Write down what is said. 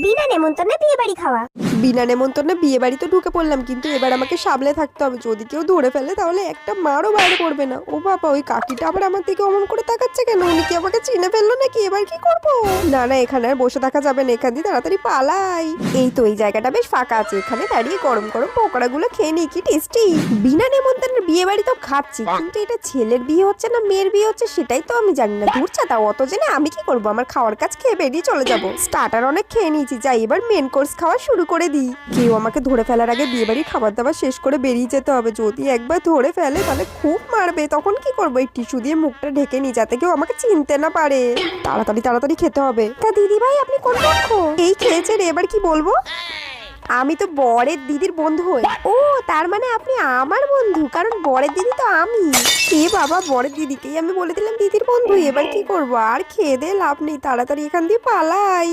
বিনা নেমন্তন্নে বিয়ে বাড়ি খাওয়া। বিনা নেমন্তন্নে বিয়ে বাড়ি তো ঢুকে পড়লাম, কিন্তু এবার আমাকে সামলে থাকতে হবে। যদি কেউ ধরে ফেলে তাহলে একটা মারও বাইরে পড়বে না। ও বাবা, ওই কাকিটা আবার আমার দিকে অমন করে তাকাচ্ছে কেন? উনি কি আমাকে চিনে ফেললো নাকি? এবার কি করব? না না, এখানে আর বসে থাকা যাবে না, এখান দিয়ে তাড়াতাড়ি পালাই। এই তো, এই জায়গাটা বেশ ফাঁকা আছে, এখানে দাঁড়িয়ে গরম গরম পকোড়াগুলো খেয়ে নিই, কি টেস্টি। বিনা নেমন্তন্নের বিয়ে বাড়ি তো খাচ্ছি, কিন্তু এটা ছেলের বিয়ে হচ্ছে না মেয়ের বিয়ে হচ্ছে সেটাই তো আমি জানি না। দূর ছাতা, অত জেনে আমি কি করবো? আমার খাওয়ার কাজ খেয়ে বেরিয়ে চলে যাবো। স্টার্টার অনেক খেয়ে নিয়েছি, যাই এবার মেন কোর্স খাওয়া শুরু করে দিই। কেউ আমাকে ধরে ফেলার আগে বিয়ে বাড়ির খাবার দাবার শেষ করে বেরিয়ে যেতে হবে। যদি একবার ধরে ফেলে তাহলে খুব মারবে, তখন কি করবো? এই টিস্যু দিয়ে মুখটা ঢেকে নি, যাতে কেউ আমাকে চিনতে না পারে। তাড়াতাড়ি তাড়াতাড়ি খেতে হবে। তা দিদি ভাই, আপনি কোন পক্ষ? এই খেয়েছেন, এবার কি বলবো? আমি তো বরের দিদির বন্ধু হই। ও, তার মানে আপনি আমার বন্ধু, কারণ বরের দিদি তো আমি। এ বাবা, বরের দিদিকেই আমি বলে দিলাম দিদির বন্ধু। এবার কি করবো? আর খেয়ে দে লাভ নেই, তাড়াতাড়ি এখান দিয়ে পালাই।